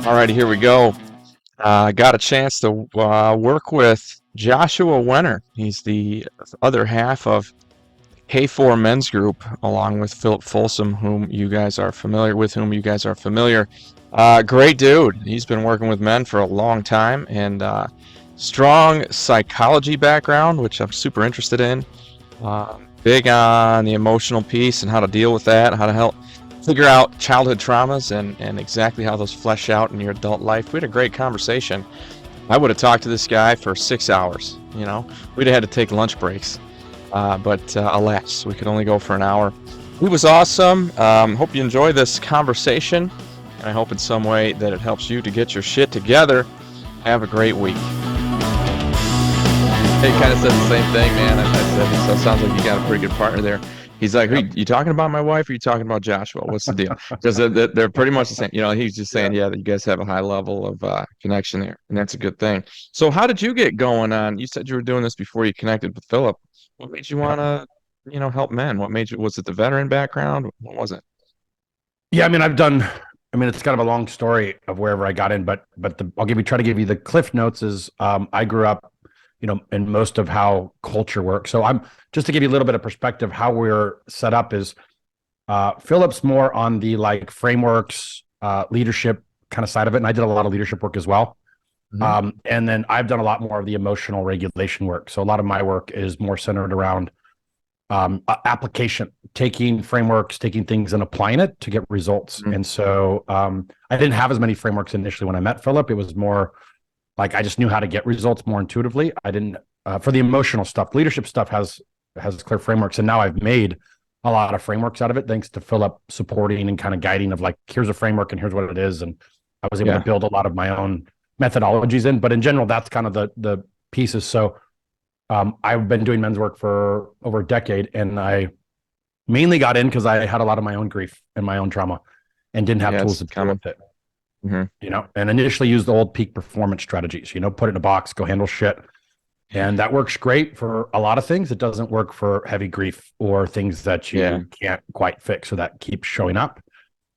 All righty, here we go. I got a chance to work with Joshua Wenner. He's the other half of K4 Men's Group, along with Philip Folsom, whom you guys are familiar. Great dude. He's been working with men for a long time and strong psychology background, which I'm super interested in. Big on the emotional piece and how to deal with that, how to help figure out childhood traumas and exactly how those flesh out in your adult life. We had a great conversation. I would have talked to this guy for 6 hours. We'd have had to take lunch breaks. But alas, we could only go for an hour. He was awesome. Hope you enjoy this conversation, and I hope in some way that it helps you to get your shit together. Have a great week. He kind of said the same thing, man. I said, so it sounds like you got a pretty good partner there. He's like, "Hey, you talking about my wife or you talking about Joshua? What's the deal?" Because they're pretty much the same. He's just saying, yeah, that you guys have a high level of connection there, and that's a good thing. So how did you get going on? You said you were doing this before you connected with Philip. What made you want to, help men? What made you, was it the veteran background? What was it? Yeah, it's kind of a long story of wherever I got in, but try to give you the cliff notes is I grew up, in most of how culture works. So I'm just to give you a little bit of perspective, how we're set up is Philip's more on the like frameworks, leadership kind of side of it. And I did a lot of leadership work as well. And then I've done a lot more of the emotional regulation work. So a lot of my work is more centered around application, taking frameworks, taking things and applying it to get results. And so I didn't have as many frameworks initially when I met Philip. It was more like I just knew how to get results more intuitively. I didn't for the emotional stuff. Leadership stuff has clear frameworks, and now I've made a lot of frameworks out of it thanks to Philip supporting and kind of guiding of like, here's a framework and here's what it is. And I was able to build a lot of my own methodologies in, but in general, that's kind of the pieces. So I've been doing men's work for over a decade, and I mainly got in because I had a lot of my own grief and my own trauma and didn't have tools to deal with it. And initially used the old peak performance strategies, put it in a box, go handle shit. And that works great for a lot of things. It doesn't work for heavy grief or things that you can't quite fix or that keep showing up.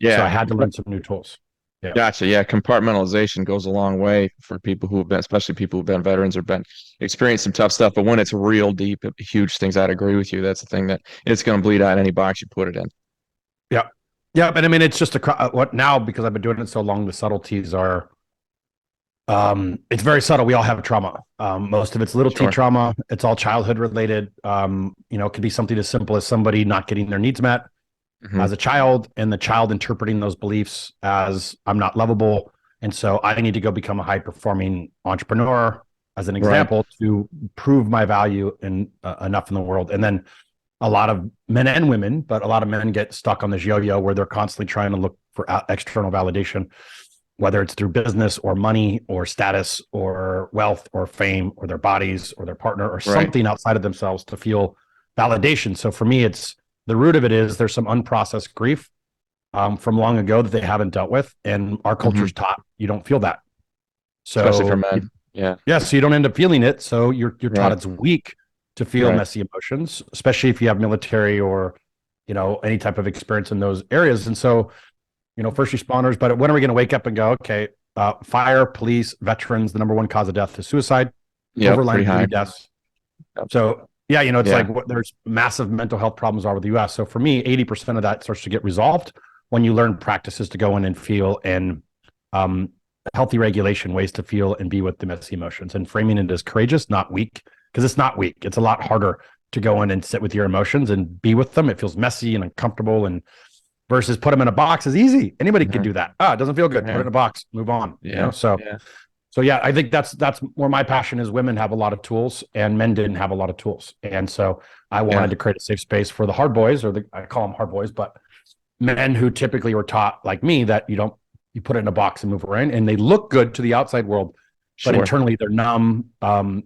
So I had to learn some new tools. Yeah. Gotcha. Yeah. Compartmentalization goes a long way for people who have been, especially people who've been veterans or been experienced some tough stuff. But when it's real deep, huge things, I'd agree with you. That's the thing that it's going to bleed out any box you put it in. Yeah. Yeah. But I mean, it's just what now, because I've been doing it so long, the subtleties are, it's very subtle. We all have trauma. Most of it's little T trauma. It's all childhood related. It could be something as simple as somebody not getting their needs met as a child, and the child interpreting those beliefs as I'm not lovable. And so I need to go become a high performing entrepreneur as an example to prove my value enough in the world. And then a lot of men and women, but a lot of men get stuck on this yo-yo where they're constantly trying to look for external validation, whether it's through business or money or status or wealth or fame or their bodies or their partner or something outside of themselves to feel validation. So for me, it's the root of it is there's some unprocessed grief from long ago that they haven't dealt with. And our culture's taught you don't feel that. So, especially for men. Yeah. So you don't end up feeling it. So you're taught it's weak to feel messy emotions, especially if you have military or, any type of experience in those areas. And so, first responders, but when are we going to wake up and go, okay, fire, police, veterans, the number one cause of death is suicide, overline deaths. So it's like there's massive mental health problems all over the US. So for me, 80% of that starts to get resolved when you learn practices to go in and feel and healthy regulation, ways to feel and be with the messy emotions, and framing it as courageous, not weak, because it's not weak. It's a lot harder to go in and sit with your emotions and be with them. It feels messy and uncomfortable, and versus put them in a box is easy. Anybody can do that. It doesn't feel good. Put it in a box, move on. So I think that's where my passion is. Women have a lot of tools and men didn't have a lot of tools. And so I wanted to create a safe space for the hard boys, I call them hard boys, but men who typically were taught like me that you put it in a box and move around, and they look good to the outside world, but internally they're numb,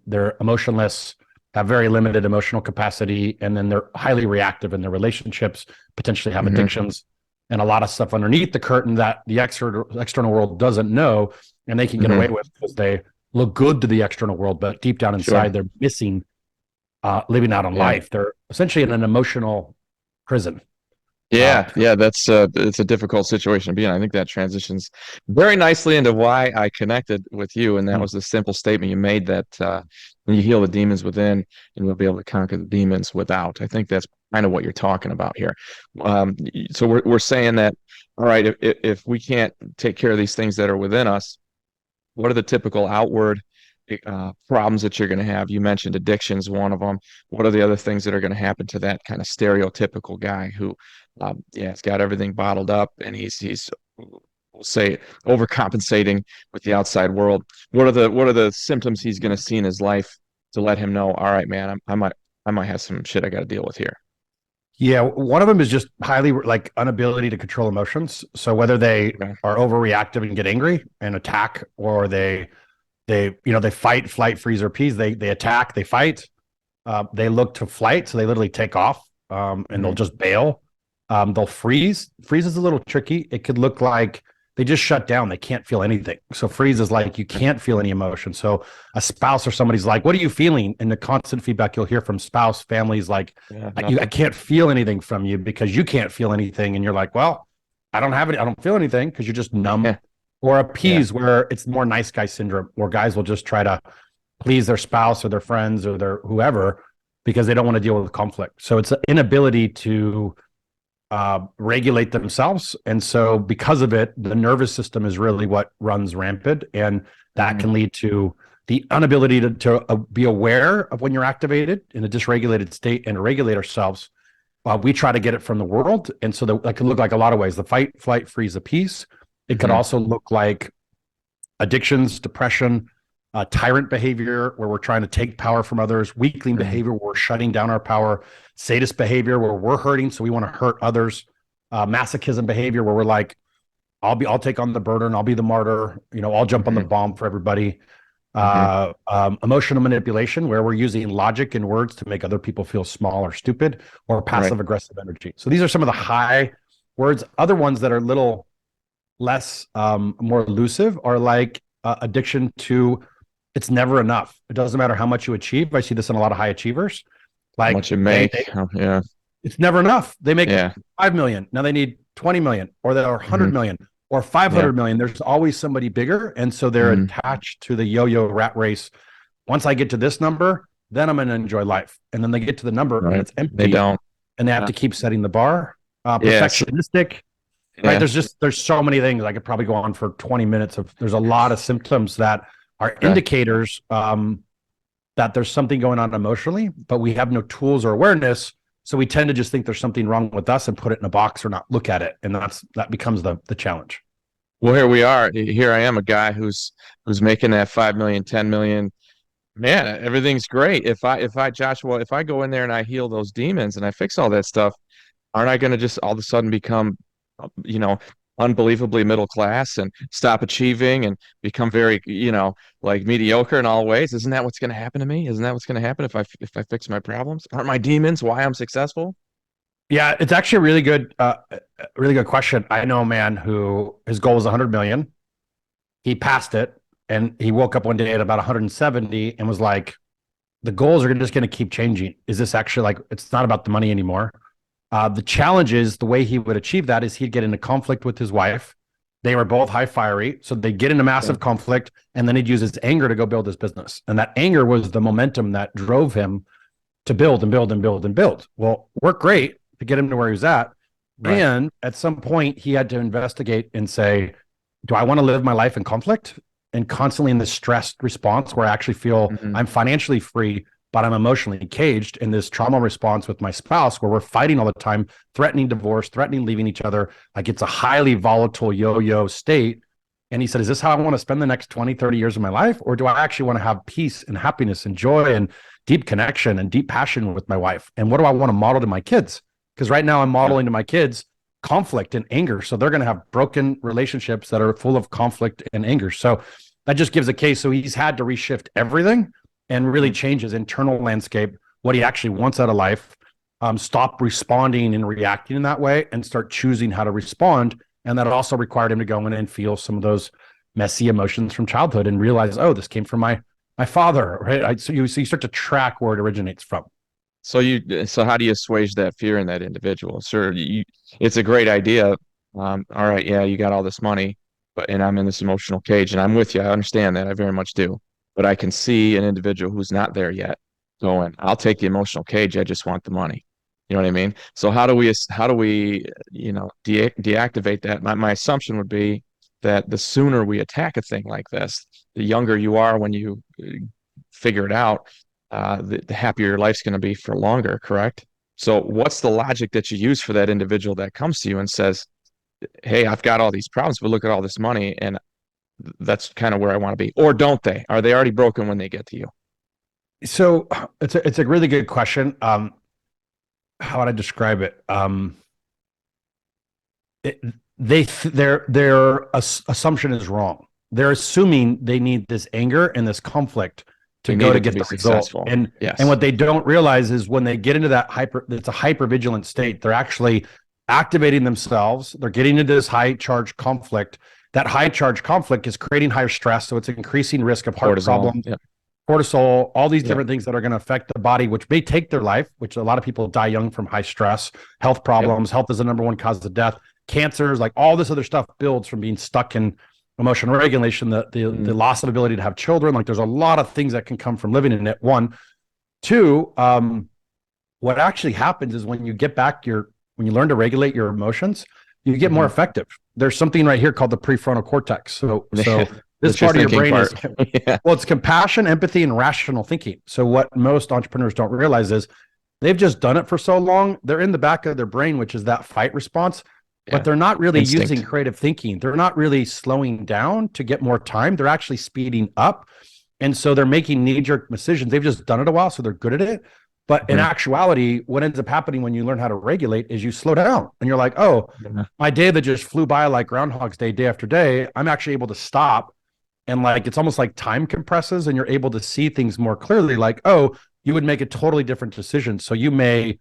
they're emotionless, have very limited emotional capacity, and then they're highly reactive in their relationships, potentially have addictions, and a lot of stuff underneath the curtain that the external world doesn't know, and they can get away with because they look good to the external world, but deep down inside they're missing living out on life. They're essentially in an emotional prison. Yeah, that's it's a difficult situation to be in. I think that transitions very nicely into why I connected with you, and that Mm. was the simple statement you made that when you heal the demons within, and you'll be able to conquer the demons without. I think that's kind of what you're talking about here. So we're saying that, all right, if we can't take care of these things that are within us, what are the typical outward problems that you're going to have? You mentioned addictions, one of them. What are the other things that are going to happen to that kind of stereotypical guy who, yeah, has got everything bottled up and he's we'll say overcompensating with the outside world? What are the symptoms he's going to see in his life to let him know, all right, man, I might have some shit I got to deal with here. Yeah, one of them is just highly like inability to control emotions. So whether they Okay. are overreactive and get angry and attack, or they fight, flight, freeze, or peas. They attack, they fight, they look to flight, so they literally take off, and they'll Hmm. just bail. They'll freeze. Freeze is a little tricky. It could look like they just shut down. They can't feel anything. So freeze is like you can't feel any emotion. So a spouse or somebody's like, "What are you feeling?" And the constant feedback you'll hear from spouse, families, like, Yeah, I nothing. can't feel anything from you because you can't feel anything." And you're like, "Well, I don't have any. I don't feel anything because you're just numb." Yeah, Or yeah. appease, where it's more nice guy syndrome, where guys will just try to please their spouse or their friends or their whoever because they don't want to deal with conflict. So it's an inability to regulate themselves. And so because of it, the nervous system is really what runs rampant. And that Hmm. can lead to the inability to be aware of when you're activated in a dysregulated state and to regulate ourselves. We try to get it from the world. And so that can look like a lot of ways: the fight, flight, freeze, appease. It could Hmm. also look like addictions, depression, tyrant behavior, where we're trying to take power from others; weakling Hmm. behavior, where we're shutting down our power; sadist behavior, where we're hurting, so we want to hurt others; masochism behavior, where we're like, I'll take on the burden, I'll be the martyr, I'll jump on the Hmm. bomb for everybody. Hmm. Emotional manipulation, where we're using logic and words to make other people feel small or stupid; or Right. passive aggressive energy. So these are some of the high words. Other ones that are little less more elusive are like addiction to, it's never enough. It doesn't matter how much you achieve. I see this in a lot of high achievers. How Like much you make? Yeah, it's never enough. They make yeah. 5 million. Now they need 20 million, or they're Hmm. 100 million, or Yeah. 500 million. There's always somebody bigger. And so they're Hmm. attached to the yo-yo rat race. Once I get to this number, then I'm going to enjoy life. And then they get to the number and Right. it's They empty, don't. and they have Yeah. to keep setting the bar. Yes. Perfectionistic, right? Yeah. There's so many things. I could probably go on for 20 minutes of, there's a lot of symptoms that are Okay. indicators that there's something going on emotionally, but we have no tools or awareness. So we tend to just think there's something wrong with us and put it in a box or not look at it. And that becomes the challenge. Well, here we are. Here I am, a guy who's making that 5 million, 10 million. Man, everything's great. If I Joshua, if I go in there and I heal those demons and I fix all that stuff, aren't I going to just all of a sudden become, you know, unbelievably middle class and stop achieving and become very, like mediocre in all ways? Isn't that what's going to happen to me? Isn't that what's going to happen if I fix my problems? Aren't my demons why I'm successful? Yeah, it's actually a really good question. I know a man who his goal was 100 million. He passed it, and he woke up one day at about 170 and was like, the goals are just going to keep changing. Is this actually like, it's not about the money anymore? The challenge is the way he would achieve that is he'd get into conflict with his wife. They were both high fiery. So they'd get into Yeah. massive conflict, and then he'd use his anger to go build his business. And that anger was the momentum that drove him to build and build and build and build. Well, worked great to get him to where he was at. Right. And at some point, he had to investigate and say, do I want to live my life in conflict and constantly in this stressed response where I actually feel Hmm. I'm financially free, but I'm emotionally caged in this trauma response with my spouse where we're fighting all the time, threatening divorce, threatening leaving each other? Like it's a highly volatile yo yo state. And he said, is this how I want to spend the next 20, 30 years of my life? Or do I actually want to have peace and happiness and joy and deep connection and deep passion with my wife? And what do I want to model to my kids? Because right now I'm Yeah. modeling to my kids conflict and anger. So they're going to have broken relationships that are full of conflict and anger. So that just gives a case. So he's had to reshift everything and really change his internal landscape, what he actually wants out of life, stop responding and reacting in that way, and start choosing how to respond. And that also required him to go in and feel some of those messy emotions from childhood and realize, oh, this came from my father, right? So you start to track where it originates from. So how do you assuage that fear in that individual? Sure, it's a great idea. All right, yeah, you got all this money, and I'm in this emotional cage, and I'm with you. I understand that. I very much do. But I can see an individual who's not there yet going, I'll take the emotional cage. I just want the money. You know what I mean? So how do we deactivate that? My assumption would be that the sooner we attack a thing like this, the younger you are when you figure it out, the happier your life's going to be for longer, correct? So, what's the logic that you use for that individual that comes to you and says, "Hey, I've got all these problems, but look at all this money, and that's kind of where I want to be." Or don't they? Are they already broken when they get to you? So it's a really good question. How would I describe it? it their assumption is wrong. They're assuming they need this anger and this conflict to They go need to it to get be the result. successful. And Yes. what they don't realize is when they get into that it's a hyper vigilant state, they're actually activating themselves. They're getting into this high charge conflict. That high charge conflict is creating higher stress, so it's increasing risk of heart Cortisol. problems, Yep. cortisol, all these Yep. different things that are going to affect the body, which may take their life, which a lot of people die young from high stress, health Yep. problems. Health is the number one cause of death. Cancers, like all this other stuff builds from being stuck in emotional regulation, the loss of ability to have children. Like there's a lot of things that can come from living in it. One. Two, what actually happens is when you get back when you learn to regulate your emotions, you get more effective. There's something right here called the prefrontal cortex. So this That's your part of your thinking brain part. is, Yeah. well, it's compassion, empathy, and rational thinking. So what most entrepreneurs don't realize is they've just done it for so long. They're in the back of their brain, which is that fight response, but Yeah. they're not really Instinct. using creative thinking. They're not really slowing down to get more time. They're actually speeding up. And so they're making knee-jerk decisions. They've just done it a while, so they're good at it. But in actuality, what ends up happening when you learn how to regulate is you slow down and you're like, oh, Yeah. my day that just flew by like Groundhog's Day, day after day, I'm actually able to stop. And like, it's almost like time compresses and you're able to see things more clearly. Like, oh, you would make a totally different decision. So you may,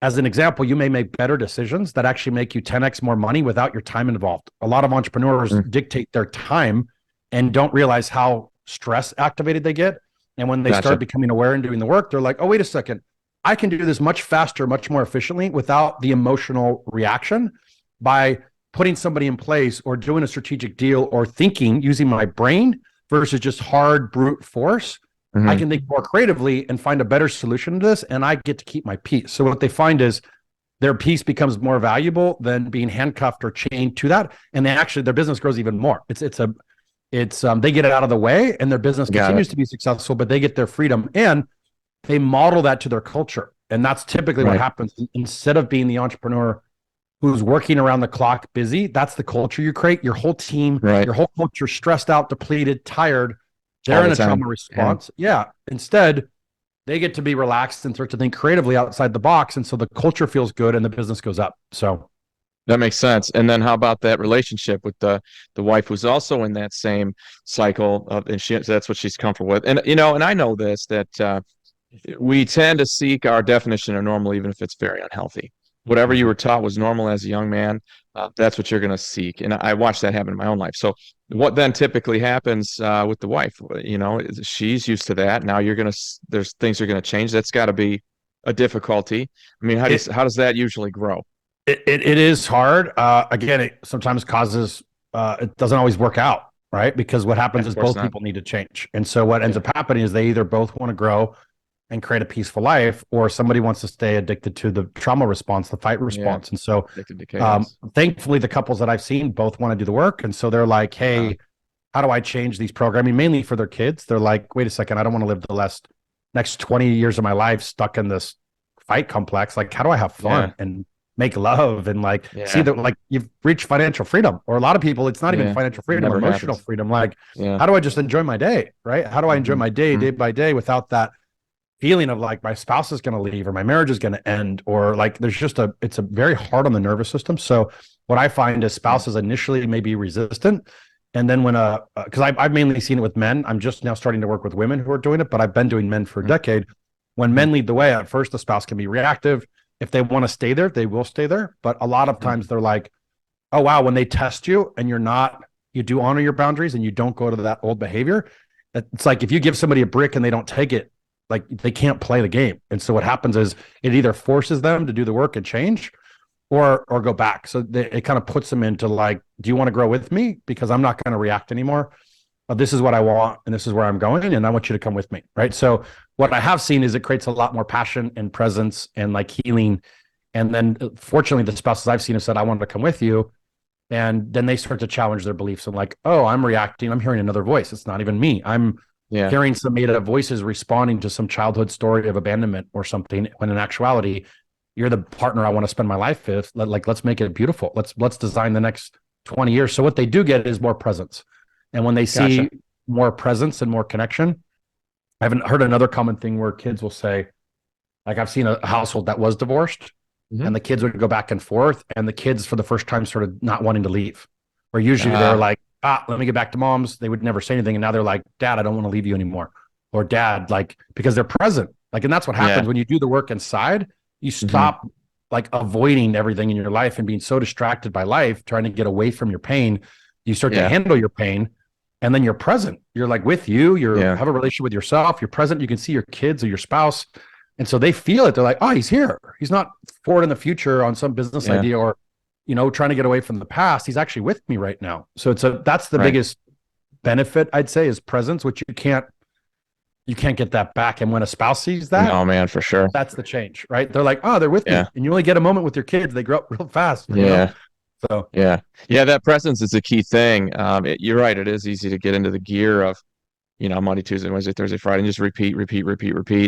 as an example, you may make better decisions that actually make you 10x more money without your time involved. A lot of entrepreneurs dictate their time and don't realize how stress activated they get. And when they Gotcha. start becoming aware and doing the work, they're like, oh, wait a second. I can do this much faster, much more efficiently without the emotional reaction by putting somebody in place or doing a strategic deal or thinking using my brain versus just hard brute force. I can think more creatively and find a better solution to this, and I get to keep my peace. So what they find is their peace becomes more valuable than being handcuffed or chained to that, and their business grows even more. They get it out of the way, and their business continues to be successful, but they get their freedom, and they model that to their culture, and that's typically what happens. Instead of being the entrepreneur who's working around the clock, busy, that's the culture you create. Your whole team, your whole culture, stressed out, depleted, tired. They're in a trauma response. Yeah. Instead, they get to be relaxed and start to think creatively outside the box. And so the culture feels good and the business goes up. So that makes sense. And then how about that relationship with the wife who's also in that same cycle of, and that's what she's comfortable with. And and I know this, that we tend to seek our definition of normal, even if it's very unhealthy. Whatever you were taught was normal as a young man, that's what you're going to seek. And I watched that happen in my own life. So what then typically happens with the wife? She's used to that. Now there's things are going to change. That's got to be a difficulty. I mean, how does that usually grow? it is hard. Again, it sometimes causes, it doesn't always work out, right? Because what happens is both people need to change. And so what ends up happening is they either both want to grow and create a peaceful life, or somebody wants to stay addicted to the trauma response, the fight response. And so thankfully the couples that I've seen both want to do the work. And so they're like, hey, how do I change these programming? Mainly for their kids. They're like, wait a second, I don't want to live the next 20 years of my life stuck in this fight complex. Like, how do I have fun and make love and see that like you've reached financial freedom? Or a lot of people, it's not even financial freedom, emotional freedom. Like, how do I just enjoy my day? Right? How do I enjoy my day, day by day, without that feeling of like my spouse is going to leave or my marriage is going to end, or like there's just it's a very hard on the nervous system. So what I find is spouses initially may be resistant. And then when because I've mainly seen it with men. I'm just now starting to work with women who are doing it, but I've been doing men for a decade. When men lead the way, at first the spouse can be reactive. If they want to stay there, they will stay there. But a lot of times they're like, oh wow, when they test you and you do honor your boundaries and you don't go to that old behavior. It's like if you give somebody a brick and they don't take it, like they can't play the game. And so what happens is it either forces them to do the work and change, or go back. So it kind of puts them into like, do you want to grow with me? Because I'm not going to react anymore. This is what I want, and this is where I'm going, and I want you to come with me, right? So what I have seen is it creates a lot more passion and presence and like healing. And then fortunately, the spouses I've seen have said, I want to come with you. And then they start to challenge their beliefs and like, oh, I'm reacting. I'm hearing another voice. It's not even me. I'm hearing some made up voices responding to some childhood story of abandonment or something, when in actuality, you're the partner I want to spend my life with. Like, let's make it beautiful. Let's design the next 20 years. So what they do get is more presence. And when they see more presence and more connection, I haven't heard another common thing where kids will say, like, I've seen a household that was divorced, and the kids would go back and forth, and the kids for the first time started not wanting to leave. Where usually they're like, let me get back to mom's. They would never say anything. And now they're like, Dad, I don't want to leave you anymore. Or Dad, like, because they're present. Like, and that's what happens when you do the work inside. You stop like avoiding everything in your life and being so distracted by life, trying to get away from your pain. You start to handle your pain, and then you're present. You're like with you, have a relationship with yourself. You're present. You can see your kids or your spouse. And so they feel it. They're like, oh, he's here. He's not forward in the future on some business idea or, trying to get away from the past. He's actually with me right now. So that's the biggest benefit, I'd say, is presence, which you can't get that back. And when a spouse sees that, oh man, for sure, that's the change, right? They're like, oh, they're with me. And you only get a moment with your kids. They grow up real fast. So that presence is a key thing. You're right. It is easy to get into the gear of, Monday, Tuesday, Wednesday, Thursday, Friday, and just repeat.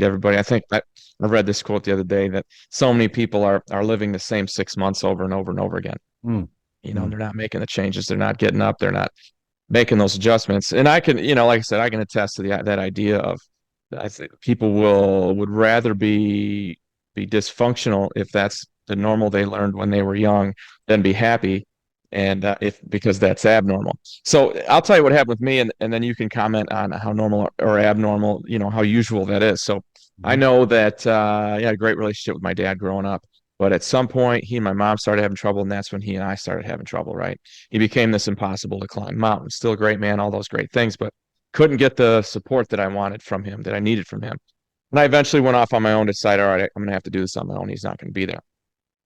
Everybody, I think I read this quote the other day that so many people are living the same 6 months over and over and over again. They're not making the changes. They're not getting up. They're not making those adjustments. And I can, like I said, I can attest to that idea of, I think people would rather be dysfunctional if that's the normal they learned when they were young than be happy, and because that's abnormal. So I'll tell you what happened with me, and then you can comment on how normal or abnormal, how usual that is. So I know that I had a great relationship with my dad growing up, but at some point he and my mom started having trouble, and that's when he and I started having trouble, right? He became this impossible to climb mountain. Still a great man, all those great things, but couldn't get the support that I wanted from him, that I needed from him. And I eventually went off on my own to decide, all right, I'm going to have to do this on my own. He's not going to be there.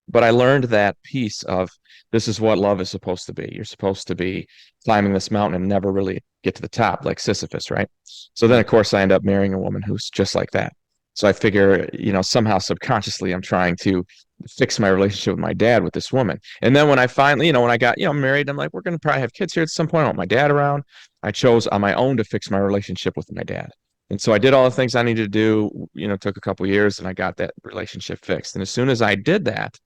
But I learned that piece of, this is what love is supposed to be. You're supposed to be climbing this mountain and never really get to the top, like Sisyphus, right? So then, of course, I end up marrying a woman who's just like that. So I figure, somehow subconsciously, I'm trying to fix my relationship with my dad with this woman. And then when I finally, when I got, married, I'm like, we're going to probably have kids here at some point. I want my dad around. I chose on my own to fix my relationship with my dad. And so I did all the things I needed to do, took a couple of years, and I got that relationship fixed. And as soon as I did that,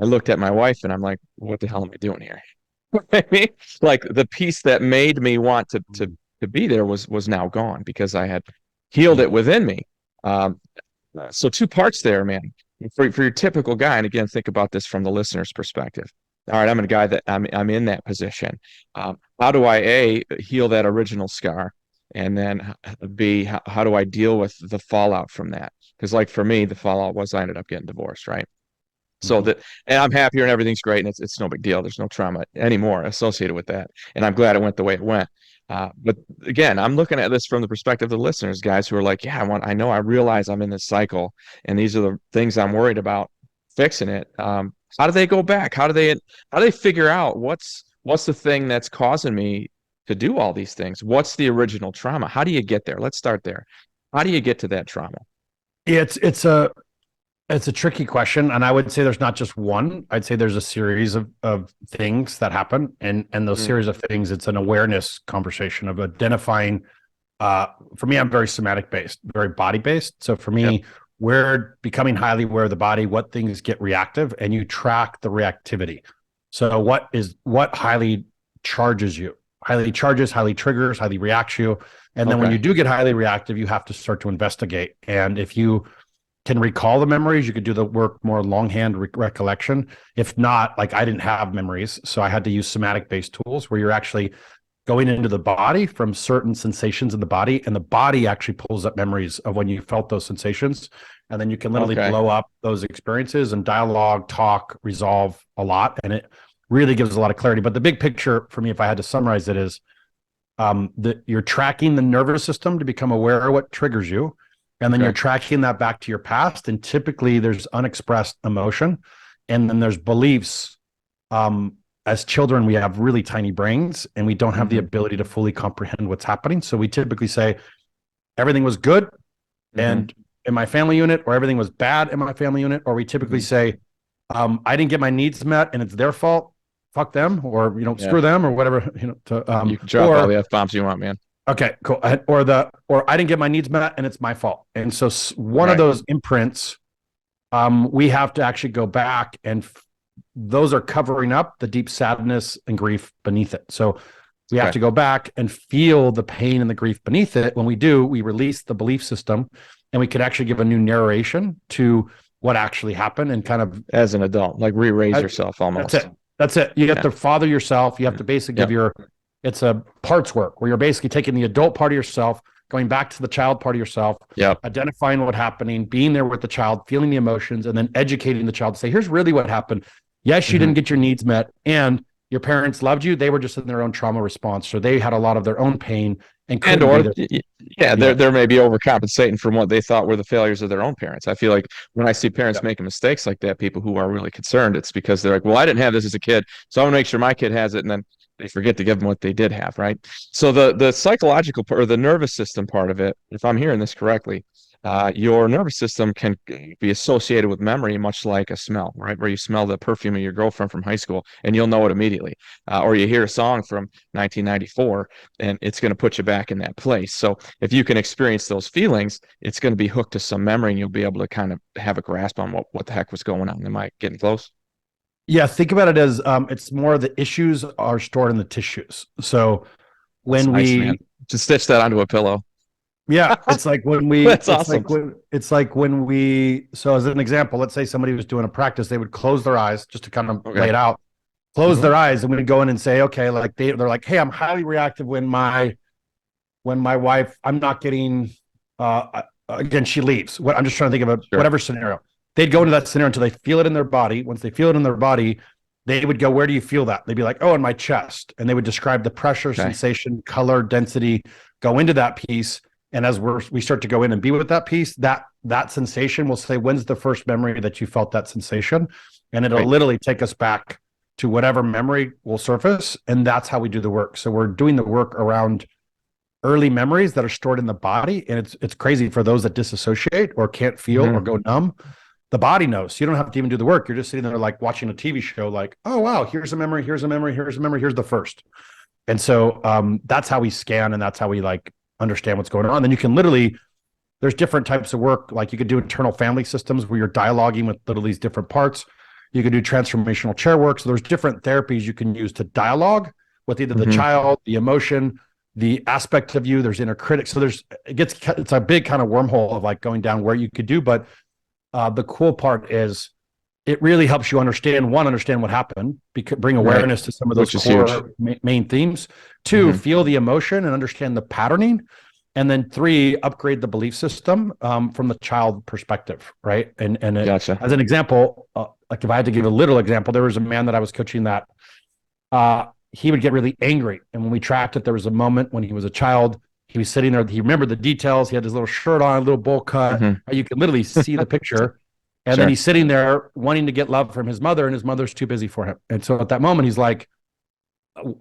I looked at my wife and I'm like, what the hell am I doing here? I mean, like the piece that made me want to be there was now gone because I had healed it within me. So two parts there, man. For your typical guy, and again, think about this from the listener's perspective. All right, I'm a guy that I'm in that position. How do I heal that original scar, and then B, how do I deal with the fallout from that? Because like for me, the fallout was I ended up getting divorced, right? So and I'm happier and everything's great, and it's no big deal. There's no trauma anymore associated with that, and I'm glad it went the way it went. But again, I'm looking at this from the perspective of the listeners, guys who are like, yeah, I realize I'm in this cycle, and these are the things I'm worried about fixing it. How do they go back? How do they figure out what's the thing that's causing me to do all these things? What's the original trauma? How do you get there? Let's start there. How do you get to that trauma? It's a tricky question, and I would say there's not just one. I'd say there's a series of things that happen, and those series of things, it's an awareness conversation of identifying. For me, I'm very somatic based, very body based. So for me, we're becoming highly aware of the body, what things get reactive, and you track the reactivity. So what highly charges you? Highly charges, highly triggers, highly reacts you, and then when you do get highly reactive, you have to start to investigate. And if you can recall the memories, you could do the work more longhand recollection. If not, like I didn't have memories, so I had to use somatic based tools where you're actually going into the body from certain sensations in the body, and the body actually pulls up memories of when you felt those sensations, and then you can literally blow up those experiences and dialogue, talk, resolve a lot, and it really gives a lot of clarity. But the big picture for me, if I had to summarize it, is that you're tracking the nervous system to become aware of what triggers you. And then you're Okay. tracking that back to your past. And typically there's unexpressed emotion. And then there's beliefs. As children, we have really tiny brains and we don't have the ability to fully comprehend what's happening. So we typically say everything was good and in my family unit, or everything was bad in my family unit, or we typically say, I didn't get my needs met and it's their fault. Fuck them, or screw them, or whatever. You can drop all the F-bombs you want, man. Okay, cool. Or I didn't get my needs met and it's my fault. And so one of Right. those imprints, we have to actually go back, and those are covering up the deep sadness and grief beneath it. So we have to go back and feel the pain and the grief beneath it. When we do, we release the belief system, and we could actually give a new narration to what actually happened, and kind of as an adult, like re-raise yourself almost. That's it. You have to father yourself. You have to basically give it's a parts work where you're basically taking the adult part of yourself, going back to the child part of yourself, identifying what's happening, being there with the child, feeling the emotions, and then educating the child to say, here's really what happened. Yes, you didn't get your needs met, and your parents loved you. They were just in their own trauma response, or they had a lot of their own pain They're maybe overcompensating from what they thought were the failures of their own parents. I feel like when I see parents making mistakes like that, people who are really concerned, it's because they're like, well, I didn't have this as a kid, so I'm gonna make sure my kid has it, and then they forget to give them what they did have, right? So the psychological part, or the nervous system part of it, if I'm hearing this correctly, your nervous system can be associated with memory, much like a smell, right? Where you smell the perfume of your girlfriend from high school and you'll know it immediately. Or you hear a song from 1994 and it's going to put you back in that place. So if you can experience those feelings, it's going to be hooked to some memory and you'll be able to kind of have a grasp on what the heck was going on. Am I getting close? Yeah, think about it as it's more the issues are stored in the tissues. So when we just stitch that onto a pillow. Yeah, it's like when we That's awesome. So as an example, let's say somebody was doing a practice, they would close their eyes just to kind of lay it out. Close their eyes, and we'd go in and say, okay, like they're like, hey, I'm highly reactive when my wife, I'm not getting again, she leaves. What I'm just trying to think of whatever scenario. They'd go into that scenario until they feel it in their body. Once they feel it in their body, they would go, where do you feel that? They'd be like, oh, in my chest. And they would describe the pressure, sensation, color, density, go into that piece. And as we start to go in and be with that piece, that sensation will say, when's the first memory that you felt that sensation? And it'll literally take us back to whatever memory will surface. And that's how we do the work. So we're doing the work around early memories that are stored in the body. And it's crazy for those that disassociate or can't feel or go numb. The body knows. You don't have to even do the work. You're just sitting there like watching a TV show, like, oh, wow, here's a memory, here's a memory, here's a memory, here's the first. And so that's how we scan, and that's how we like understand what's going on. Then you can literally, there's different types of work. Like you could do internal family systems where you're dialoguing with literally these different parts. You could do transformational chair work. So there's different therapies you can use to dialogue with either the child, the emotion, the aspect of you. There's inner critic. So it's a big kind of wormhole of like going down where you could do. But the cool part is it really helps you understand what happened, bring awareness to some of those core main themes. 2, feel the emotion and understand the patterning. And then 3, upgrade the belief system from the child perspective, right? And as an example, like if I had to give a little example, there was a man that I was coaching that he would get really angry. And when we tracked it, there was a moment when he was a child, he was sitting there, he remembered the details, he had his little shirt on, a little bowl cut, you could literally see the picture. And then he's sitting there wanting to get love from his mother, and his mother's too busy for him. And so at that moment, he's like,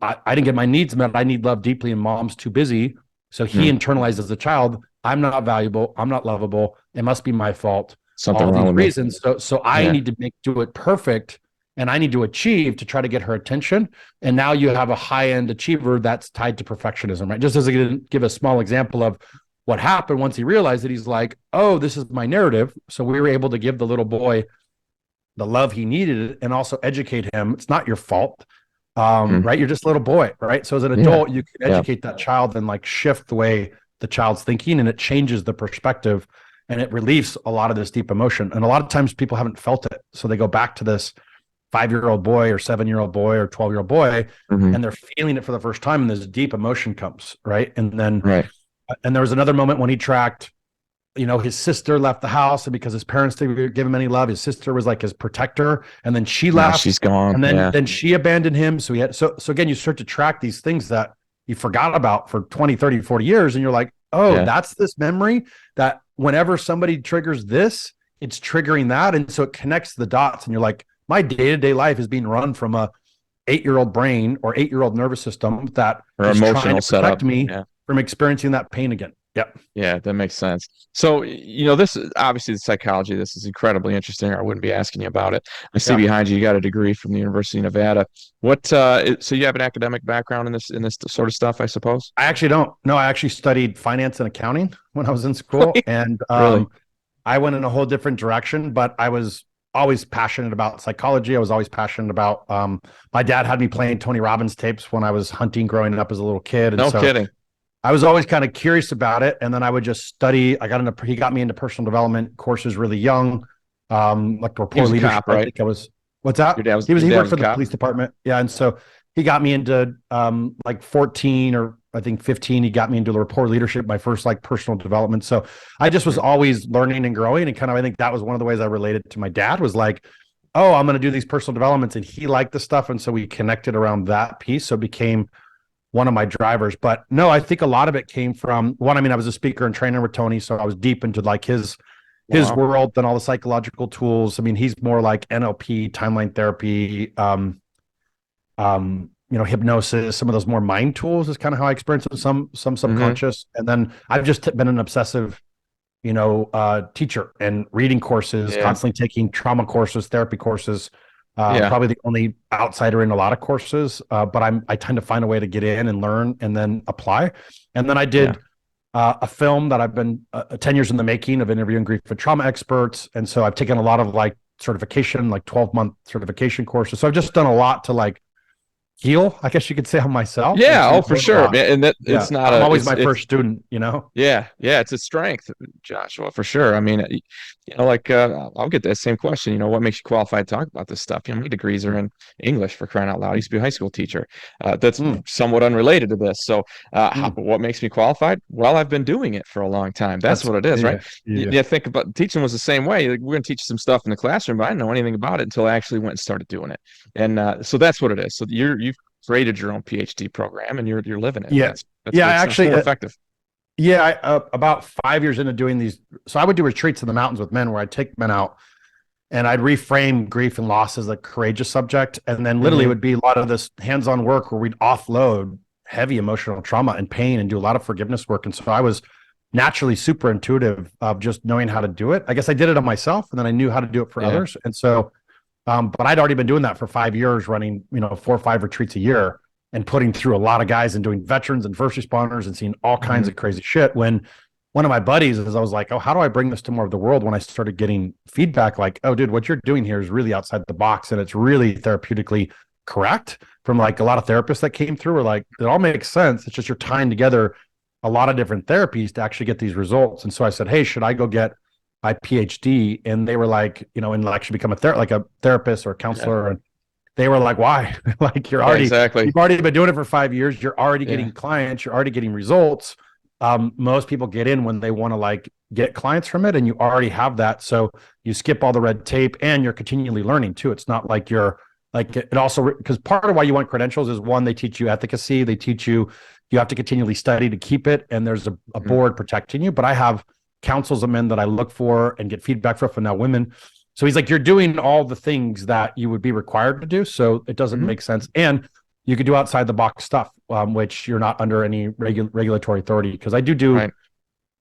I didn't get my needs met. I need love deeply, and mom's too busy. So he internalized as a child, I'm not valuable. I'm not lovable. It must be my fault. Something all wrong these with reasons. So I need to do it perfect, and I need to achieve to try to get her attention. And now you have a high-end achiever that's tied to perfectionism, right? Just as I give a small example of what happened once he realized that, he's like, oh, this is my narrative. So we were able to give the little boy the love he needed and also educate him. It's not your fault, right? You're just a little boy, right? So as an adult, you can educate that child and like shift the way the child's thinking, and it changes the perspective, and it relieves a lot of this deep emotion. And a lot of times people haven't felt it. So they go back to this 5-year-old boy or 7-year-old boy or 12-year-old boy, and they're feeling it for the first time, and this deep emotion comes, right? And then and there was another moment when he tracked, his sister left the house, and because his parents didn't give him any love, his sister was like his protector, and then she left. She's gone. And then she abandoned him. So so again, you start to track these things that you forgot about for 20, 30, 40 years, and you're like, oh, that's this memory that whenever somebody triggers this, it's triggering that. And so it connects the dots. And you're like, my day-to-day life is being run from a 8-year-old brain or 8-year-old nervous system that Or is trying emotional to protect setup. me Yeah. from experiencing that pain again. Yep. Yeah, that makes sense. So, this is obviously the psychology. This is incredibly interesting, or I wouldn't be asking you about it. I see Yeah. behind you, you got a degree from the University of Nevada. So you have an academic background in this sort of stuff, I suppose? I actually don't. No, I actually studied finance and accounting when I was in school. And Really? I went in a whole different direction, but I was always passionate about psychology. I was always passionate about my dad had me playing Tony Robbins tapes when I was hunting growing up as a little kid. And No so kidding. I was always kind of curious about it. And then I would just study. He got me into personal development courses really young. Like He rapport was a leadership. cop, I right? think I was, what's that? Your He dad worked was a for the cop? police department. Yeah. And so he got me into like 14 or I think 15, he got me into the rapport leadership, my first like personal development. So I just was always learning and growing. And kind of, I think that was one of the ways I related to my dad was like, oh, I'm going to do these personal developments. And he liked the stuff. And so we connected around that piece. So it became one of my drivers. But no, I think a lot of it came from one. I mean, I was a speaker and trainer with Tony. So I was deep into like his Wow. world and all the psychological tools. I mean, he's more like NLP, timeline therapy, hypnosis, some of those more mind tools is kind of how I experience it, some subconscious. And then I've just been an obsessive, teacher and reading courses, Yeah. constantly taking trauma courses, therapy courses. Yeah. Probably the only outsider in a lot of courses, but I tend to find a way to get in and learn and then apply. And then I did a film that I've been 10 years in the making of interviewing grief and trauma experts. And so I've taken a lot of like certification, like 12-month certification courses. So I've just done a lot to like heal, I guess you could say, on myself. And Yeah. so Oh, for sure. And that yeah, it's not I'm a, always it's, my it's, first student, you know? Yeah, yeah, it's a strength, Joshua, for sure. I mean, I'll get that same question. What makes you qualified to talk about this stuff? My degrees are in English, for crying out loud. I used to be a high school teacher. That's Mm, somewhat unrelated to this. So, mm. what makes me qualified? Well, I've been doing it for a long time. That's what it is, right? Yeah, yeah. Yeah, think about teaching was the same way. Like, we're going to teach you some stuff in the classroom, but I didn't know anything about it until I actually went and started doing it. And so that's what it is. So you've created your own PhD program and you're living it. Yeah. That's Yeah, I good. Sounds actually, more effective. yeah, about 5 years into doing these, so I would do retreats in the mountains with men where I'd take men out and I'd reframe grief and loss as a courageous subject. And then literally it Hmm. would be a lot of this hands-on work where we'd offload heavy emotional trauma and pain and do a lot of forgiveness work. And so I was naturally super intuitive of just knowing how to do it. I guess I did it on myself and then I knew how to do it for Yeah. others. And so, but I'd already been doing that for 5 years, running, 4 or 5 retreats a year and putting through a lot of guys and doing veterans and first responders and seeing all kinds of crazy shit. When one of my buddies is, I was like, oh, how do I bring this to more of the world? When I started getting feedback like, oh, dude, what you're doing here is really outside the box and it's really therapeutically correct, from like a lot of therapists that came through were like, it all makes sense. It's just you're tying together a lot of different therapies to actually get these results. And so I said, hey, should I go get my PhD? And they were like, and actually become a therapist or a counselor. And they were like, why? Like, you've already been doing it for 5 years. You're already getting clients. You're already getting results. Most people get in when they want to like get clients from it, and you already have that. So you skip all the red tape and you're continually learning too. It's not like you're like, it also, because part of why you want credentials is one, they teach you efficacy. They teach you have to continually study to keep it. And there's a board protecting you. But I have counsels of men that I look for and get feedback from, and now women. So he's like, you're doing all the things that you would be required to do. So it doesn't make sense. And you could do outside the box stuff, which you're not under any regulatory authority. Because I do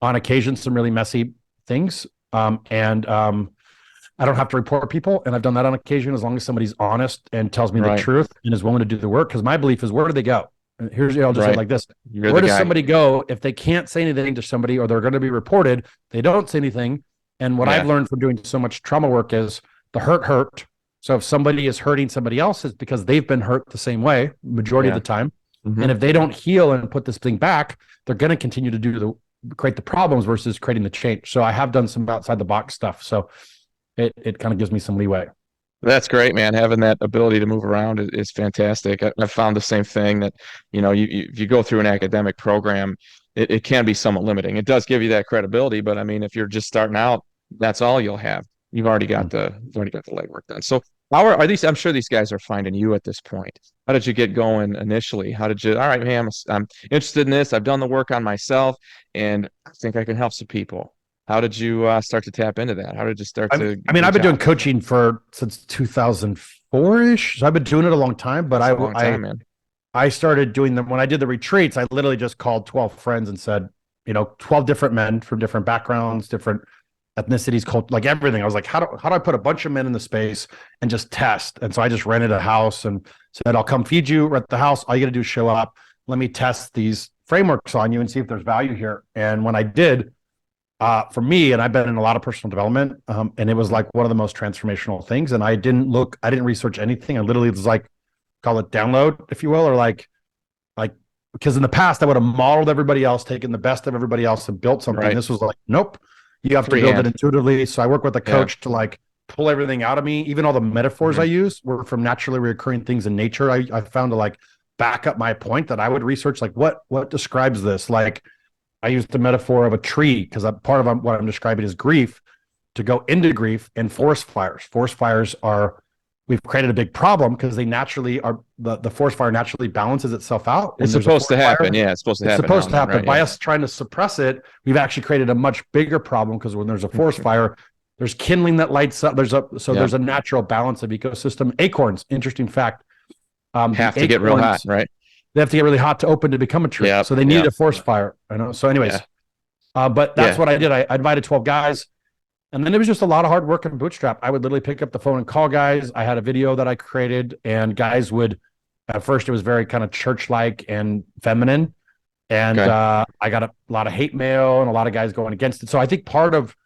on occasion some really messy things. And I don't have to report people. And I've done that on occasion as long as somebody's honest and tells me the truth and is willing to do the work. Because my belief is, where do they go? Here's, I'll just say it like this. Where does somebody go if they can't say anything to somebody or they're going to be reported? They don't say anything. And what I've learned from doing so much trauma work is the hurt. So if somebody is hurting somebody else, it's because they've been hurt the same way majority of the time. And if they don't heal and put this thing back, they're going to continue to create the problems versus creating the change. So I have done some outside the box stuff. So it kind of gives me some leeway. That's great, man. Having that ability to move around is fantastic. I've found the same thing that, if you go through an academic program, it can be somewhat limiting. It does give you that credibility, but I mean, if you're just starting out, that's all you'll have. You've already got the legwork done. So how are these? I'm sure these guys are finding you at this point. How did you get going initially? All right, man, I'm interested in this. I've done the work on myself and I think I can help some people. How did you start to tap into that? How did you start to I mean, I've reach been doing out? coaching for since 2004-ish. So I've been doing it a long time, but That's a long time, man. I started doing them when I did the retreats. I literally just called 12 friends and said, 12 different men from different backgrounds, different ethnicities, cult, like everything. I was like, how do I put a bunch of men in the space and just test? And so I just rented a house and said, I'll come feed you at the house. All you got to do is show up. Let me test these frameworks on you and see if there's value here. And when I did, for me, and I've been in a lot of personal development, and it was like one of the most transformational things. And I didn't research anything. I literally was like, call it download, if you will, or like because in the past I would have modeled everybody else, taken the best of everybody else, and built something. Right. This was like, nope, you have to build it Freehand. intuitively. So I work with a Yeah. coach to like pull everything out of me. Even all the metaphors I Mhm. use were from naturally recurring things in nature. I found to like back up my point that I would research, like what describes this. Like I used the metaphor of a tree because part of what I'm describing is grief, to go into grief, and forest fires. Forest fires are, we've created a big problem because they naturally are, the forest fire naturally balances itself out It's when there's a supposed to forest happen. fire. Yeah, it's supposed to It's happen now supposed and to then, happen. right? By Yeah. us trying to suppress it, we've actually created a much bigger problem because when there's a forest fire, there's kindling that lights up. Yeah. There's a natural balance of ecosystem. Acorns, interesting fact. The Have to get real hot, acorns, right? they have to get really hot to open to become a tree. Yeah. So they need Yeah. a forest fire. I know. So, anyways, Yeah. but that's Yeah. what I did. I invited 12 guys, and then it was just a lot of hard work and bootstrap. I would literally pick up the phone and call guys. I had a video that I created, and guys would, at first, it was very kind of church like and feminine. And Okay. I got a lot of hate mail and a lot of guys going against it. So I think part of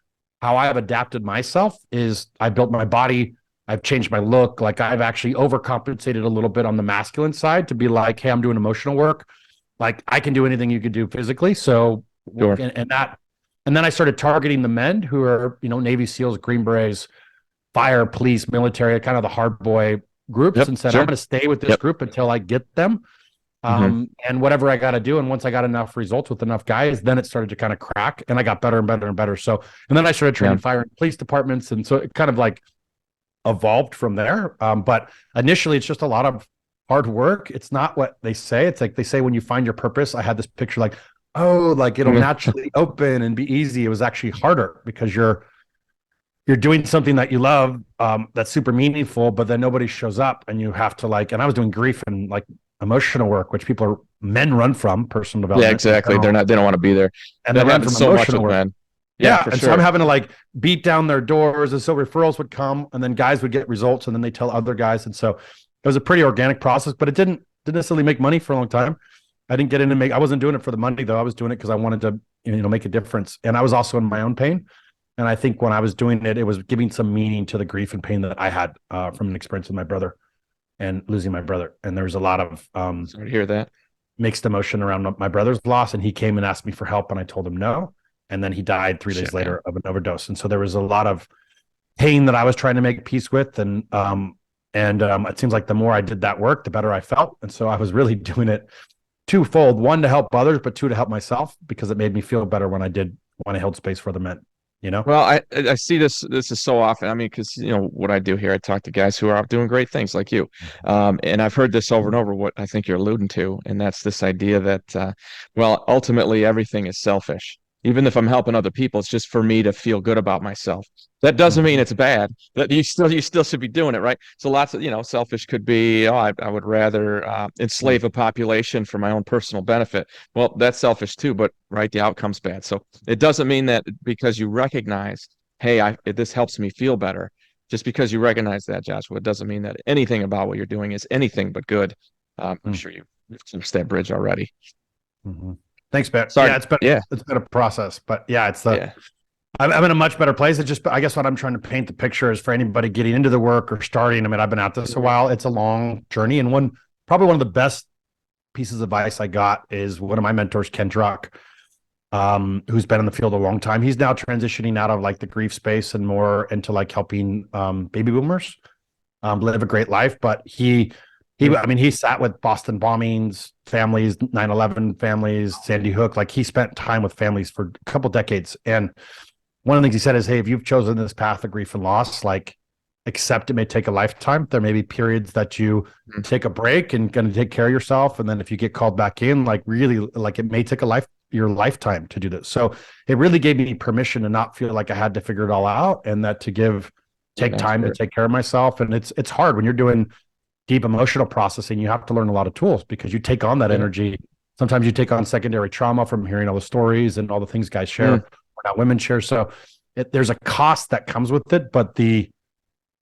how I have adapted myself is I built my body. I've changed my look. Like I've actually overcompensated a little bit on the masculine side to be like, hey, I'm doing emotional work. Like I can do anything you can do physically. So, Sure. and then I started targeting the men who are, Navy SEALs, Green Berets, fire, police, military, kind of the hard boy groups, Yep. and said, I'm Sure. going to stay with this Yep. group until I get them. Hmm. And whatever I got to do. And once I got enough results with enough guys, then it started to kind of crack and I got better and better and better. So, and then I started Yeah. training fire and police departments. And so it kind of like evolved from there. But initially, it's just a lot of hard work. It's not what they say. It's like they say when you find your purpose. I had this picture like, oh, like it'll naturally open and be easy. It was actually harder because you're doing something that you love, that's super meaningful, but then nobody shows up and you have to like, and I was doing grief and like emotional work, which men run from personal Yeah. development in Exactly. general, They don't want to be there. and they That run happens from so much emotional with work. men. Yeah, Yeah. for And so I'm sure. having to like beat down their doors. And so referrals would come and then guys would get results and then they tell other guys. And so it was a pretty organic process, but it didn't necessarily make money for a long time. I didn't get in and I wasn't doing it for the money though. I was doing it because I wanted to, make a difference. And I was also in my own pain. And I think when I was doing it, it was giving some meaning to the grief and pain that I had from an experience with my brother and losing my brother. And there was a lot of Sorry to hear that. mixed emotion around my brother's loss. And he came and asked me for help, and I told him no. And then he died 3 days Shit, man. later of an overdose. And so there was a lot of pain that I was trying to make peace with. And it seems like the more I did that work, the better I felt. And so I was really doing it twofold: one, to help others, but two, to help myself, because it made me feel better when I held space for the men, you know? Well, I see this is so often. I mean, because what I do here, I talk to guys who are out doing great things like you, and I've heard this over and over. What I think you're alluding to, and that's this idea that, well, ultimately everything is selfish. Even if I'm helping other people, it's just for me to feel good about myself. That doesn't mean it's bad. That you still should be doing it, right? So lots of selfish could be, oh, I would rather enslave a population for my own personal benefit. Well, that's selfish too, but right, the outcome's bad. So it doesn't mean that because you recognize, hey, this helps me feel better. Just because you recognize that, Joshua, it doesn't mean that anything about what you're doing is anything but good. I'm sure you've crossed that bridge already. Mm-hmm. Thanks, Ben. Sorry. Yeah, Yeah. it's been a process, but yeah, Yeah. I'm in a much better place. It's just, I guess what I'm trying to paint the picture is for anybody getting into the work or starting. I mean, I've been at this a while. It's a long journey. And probably one of the best pieces of advice I got is one of my mentors, Ken Druck, who's been in the field a long time. He's now transitioning out of like the grief space and more into like helping baby boomers live a great life. But I mean, he sat with Boston bombings, families, 9/11 families, Sandy Hook. Like he spent time with families for a couple decades. And one of the things he said is, hey, if you've chosen this path of grief and loss, like accept it may take a lifetime. There may be periods that you take a break and going to take care of yourself. And then if you get called back in, like really, like it may take a life, your lifetime to do this. So it really gave me permission to not feel like I had to figure it all out, and that to take time to take care of myself. And it's hard when you're doing deep emotional processing. You have to learn a lot of tools because you take on that energy. Sometimes you take on secondary trauma from hearing all the stories and all the things guys share, or not women share. So there's a cost that comes with it, but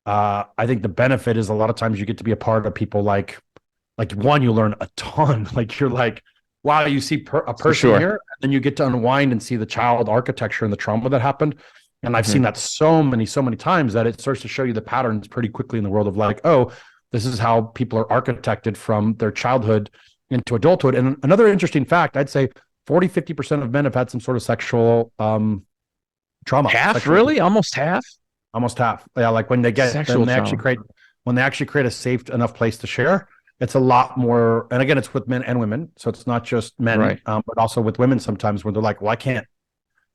I think the benefit is a lot of times you get to be a part of people like one, you learn a ton. Like you're like, wow, you see a person here, and then you get to unwind and see the child architecture and the trauma that happened. And I've seen that so many times that it starts to show you the patterns pretty quickly in the world of like, oh, this is how people are architected from their childhood into adulthood. And another interesting fact, I'd say 40-50% of men have had some sort of sexual trauma. Half, really? Almost half? Almost half. Yeah, like when they actually create a safe enough place to share, it's a lot more. And again, it's with men and women, so it's not just men, but also with women sometimes, where they're like, well, I can't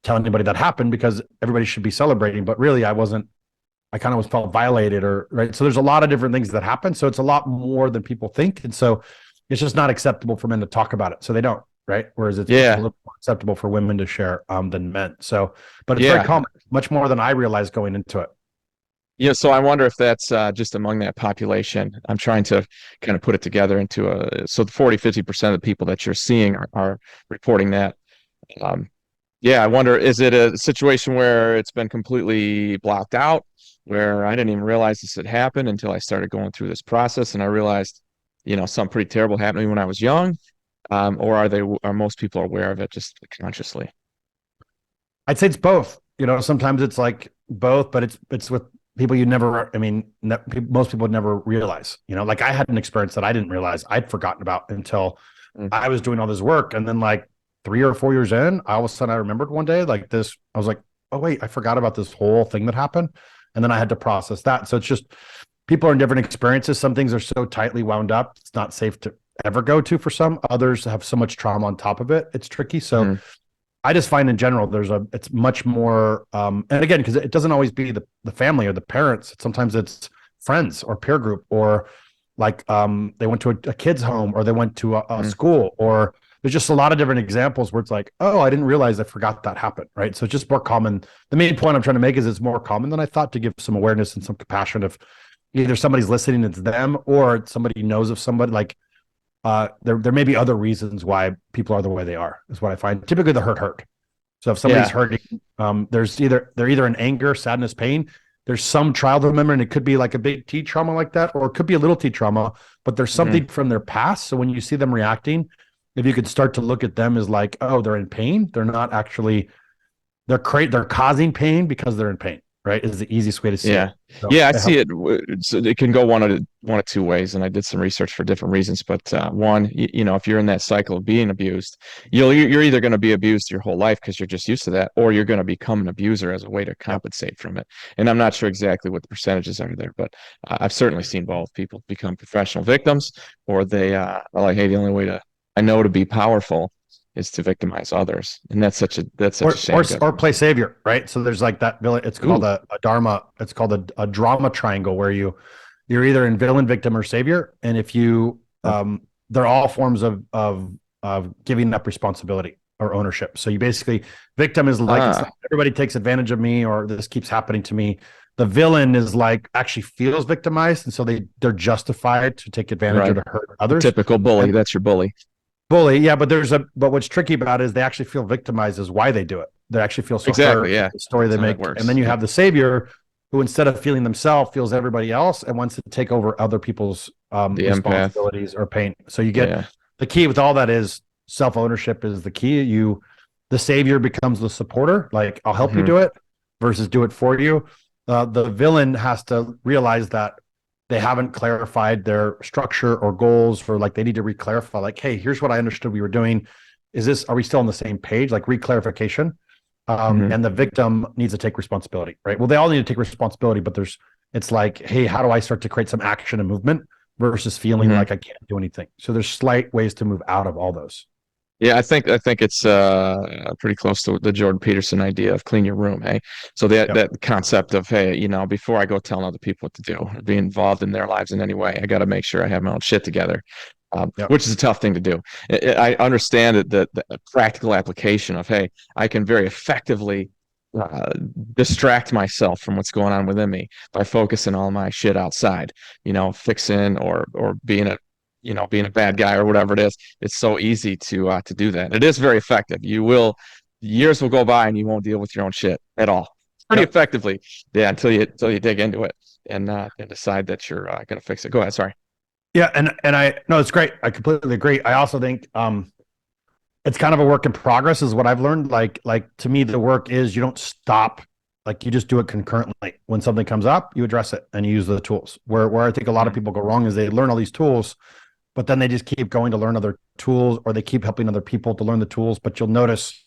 tell anybody that happened because everybody should be celebrating, but really I kind of was felt violated, or right. So there's a lot of different things that happen. So it's a lot more than people think, and so it's just not acceptable for men to talk about it, so they don't. Right. Whereas it's a little more acceptable for women to share than men. So, but it's very common, much more than I realized going into it. Yeah, so I wonder if that's just among that population. I'm trying to kind of put it together into so the 40-50% of the people that you're seeing are reporting that. I wonder, is it a situation where it's been completely blocked out, where I didn't even realize this had happened until I started going through this process, and I realized, something pretty terrible happening when I was young, or are most people aware of it just consciously? I'd say it's both. Sometimes it's like both, but it's with people you never, most people would never realize, like I had an experience that I didn't realize I'd forgotten about until I was doing all this work. And then like 3 or 4 years in, all of a sudden I remembered one day like this, I was like, oh wait, I forgot about this whole thing that happened. And then I had to process that. So it's just, people are in different experiences. Some things are so tightly wound up, it's not safe to ever go to for some. Others have so much trauma on top of it, it's tricky. So I just find in general, it's much more, and again, because it doesn't always be the family or the parents. Sometimes it's friends or peer group, or like they went to a kid's home, or they went to a school, or there's just a lot of different examples where it's like, oh, I didn't realize I forgot that happened, right? So it's just more common. The main point I'm trying to make is it's more common than I thought, to give some awareness and some compassion if either somebody's listening, it's them, or somebody knows of somebody like, there may be other reasons why people are the way they are, is what I find. Typically the hurt. So if somebody's hurting, they're either in anger, sadness, pain. There's some childhood memory, and it could be like a big T trauma like that, or it could be a little T trauma, but there's something from their past. So when you see them reacting, if you could start to look at them as like, oh, they're in pain. They're not actually, they're causing pain because they're in pain. Right, is the easiest way to see it. So I see it. So it can go one of two ways, and I did some research for different reasons. But one, if you're in that cycle of being abused, you're either going to be abused your whole life because you're just used to that, or you're going to become an abuser as a way to compensate from it. And I'm not sure exactly what the percentages are there, but I've certainly seen both. People become professional victims, or they are like, hey, the only way I know to be powerful is to victimize others, and that's such a shame. Or play savior, right? So there's like that villain. It's called a dharma. It's called a drama triangle, where you're either in villain, victim, or savior. And if you, they're all forms of giving up responsibility or ownership. So you basically, victim is like, it's like everybody takes advantage of me, or this keeps happening to me. The villain is like actually feels victimized, and so they're justified to take advantage or to hurt others. Typical bully. That's your bully. Yeah, but but what's tricky about it is they actually feel victimized is why they do it. They actually feel so hurt. The story they make, and then you have the savior who, instead of feeling themselves, feels everybody else and wants to take over other people's responsibilities or pain. So you get the key with all that is self-ownership is the key. The savior becomes the supporter, like I'll help you do it, versus do it for you. The villain has to realize that they haven't clarified their structure or goals, for like they need to reclarify, like, hey, here's what I understood we were doing. Are we still on the same page? Like reclarification. And the victim needs to take responsibility, right? Well, they all need to take responsibility, but it's like, hey, how do I start to create some action and movement versus feeling like I can't do anything? So there's slight ways to move out of all those. Yeah, I think it's pretty close to the Jordan Peterson idea of clean your room. Hey, so that concept of, hey, before I go telling other people what to do, or be involved in their lives in any way, I got to make sure I have my own shit together. Yep. which is a tough thing to do. I understand that the practical application of, hey, I can very effectively uh, distract myself from what's going on within me by focusing all my shit outside, fixing or being a bad guy or whatever it is. It's so easy to do that. It is very effective. Years will go by and you won't deal with your own shit at all. Pretty Yep. effectively, yeah, until you dig into it and decide that you're going to fix it. Go ahead. Sorry. Yeah, and I no, it's great. I completely agree. I also think it's kind of a work in progress, is what I've learned. Like to me, the work is you don't stop. Like you just do it concurrently. When something comes up, you address it and you use the tools. Where I think a lot of people go wrong is they learn all these tools, but then they just keep going to learn other tools, or they keep helping other people to learn the tools. But you'll notice,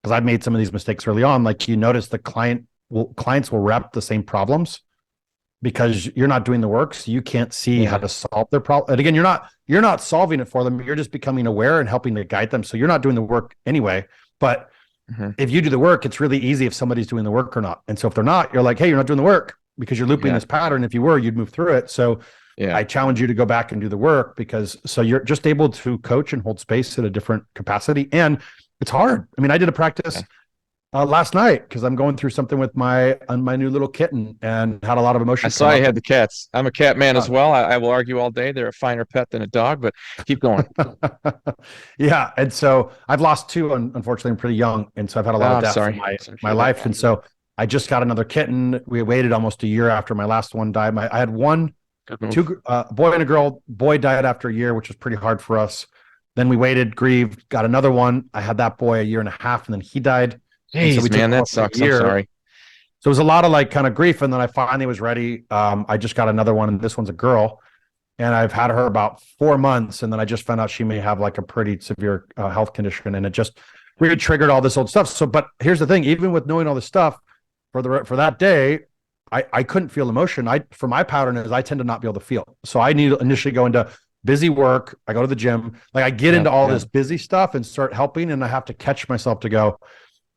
because I've made some of these mistakes early on, like you notice the clients will rep the same problems because you're not doing the work, so you can't see how to solve their problem. And again, you're not solving it for them. You're just becoming aware and helping to guide them. So you're not doing the work anyway. But if you do the work, it's really easy if somebody's doing the work or not. And so if they're not, you're like, hey, you're not doing the work, because you're looping this pattern. If you were, you'd move through it. So I challenge you to go back and do the work, because so you're just able to coach and hold space at a different capacity. And it's hard. I mean, I did a practice last night because I'm going through something with my new little kitten and had a lot of emotion. I saw you had the cats. I'm a cat man as well. I will argue all day. They're a finer pet than a dog, but keep going. Yeah. And so I've lost two, unfortunately, I'm pretty young. And so I've had a lot of death in my life. And so I just got another kitten. We waited almost a year after my last one died. I had two, boy and a girl. Boy died after a year, which was pretty hard for us. Then we waited, grieved, got another one. I had that boy a year and a half, and then he died. Jeez, so man, that sucks. I'm sorry. So it was a lot of like kind of grief. And then I finally was ready. I just got another one, and this one's a girl. And I've had her about 4 months. And then I just found out she may have like a pretty severe health condition. And it just really triggered all this old stuff. So, but here's the thing, even with knowing all this stuff for that day, I couldn't feel emotion. For my pattern is I tend to not be able to feel. So I need to initially go into busy work. I go to the gym. Like I get into all this busy stuff and start helping. And I have to catch myself to go,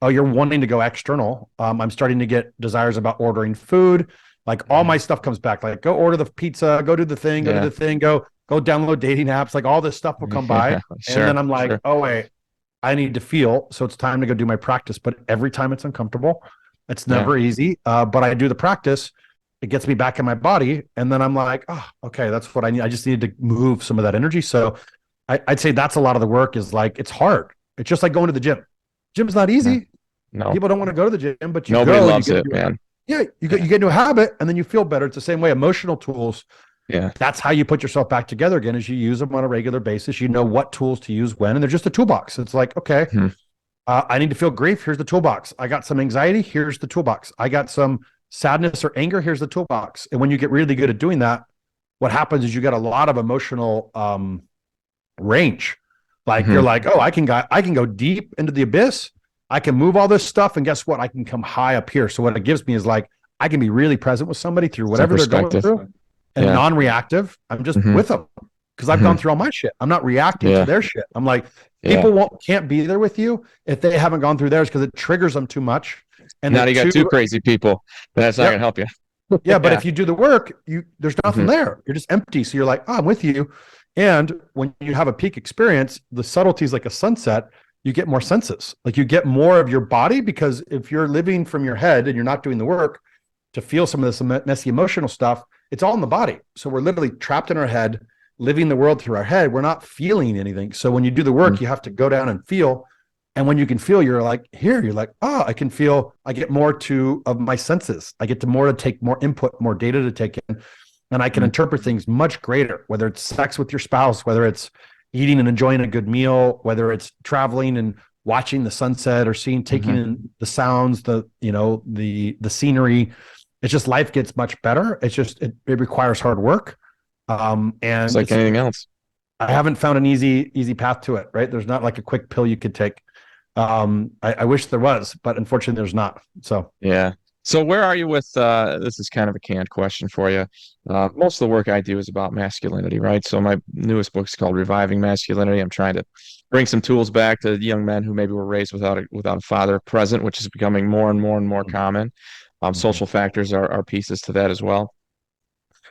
oh, you're wanting to go external. I'm starting to get desires about ordering food. Like all my stuff comes back. Like go order the pizza, go do the thing, go do the thing, go download dating apps. Like all this stuff will come by. Sure, and then I'm like, oh wait, I need to feel. So it's time to go do my practice. But every time it's uncomfortable. It's never easy. But I do the practice. It gets me back in my body. And then I'm like, oh, okay, that's what I need. I just needed to move some of that energy. So I'd say that's a lot of the work. Is like, it's hard. It's just like going to the gym. Gym's not easy. No. People don't want to go to the gym, but nobody loves it, man. Yeah, you get into a habit, and then you feel better. It's the same way. Emotional tools. Yeah, that's how you put yourself back together again. Is you use them on a regular basis. You know what tools to use when, and they're just a toolbox. It's like, okay, I need to feel grief. Here's the toolbox. I got some anxiety. Here's the toolbox. I got some sadness or anger. Here's the toolbox. And when you get really good at doing that, what happens is you get a lot of emotional range. Like you're like, oh, I can go deep into the abyss. I can move all this stuff, and guess what? I can come high up here. So what it gives me is like, I can be really present with somebody through whatever they're going through, and non-reactive. I'm just with them because I've gone through all my shit. I'm not reacting to their shit. I'm like, people can't be there with you if they haven't gone through theirs because it triggers them too much. And now you got two crazy people. That's not gonna help you. But if you do the work, there's nothing there. You're just empty. So you're like, oh, I'm with you. And when you have a peak experience, the subtlety is like a sunset. You get more senses. Like you get more of your body, because if you're living from your head and you're not doing the work to feel some of this messy emotional stuff, it's all in the body. So we're literally trapped in our head, living the world through our head. We're not feeling anything. So when you do the work, you have to go down and feel. And when you can feel, you're like, you're like, oh, I can feel, I get more of my senses. I get to take more input, more data to take in. And I can interpret things much greater, whether it's sex with your spouse, whether it's eating and enjoying a good meal, whether it's traveling and watching the sunset or taking in the sounds, the scenery. It's just, life gets much better. It's just, it requires hard work. And it's like anything else. I haven't found an easy path to it, right? There's not like a quick pill you could take. I wish there was, but unfortunately there's not. So, yeah. So where are you with, this is kind of a canned question for you. Most of the work I do is about masculinity, right? So my newest book is called Reviving Masculinity. I'm trying to bring some tools back to young men who maybe were raised without a father present, which is becoming more and more and more common. Social factors are pieces to that as well.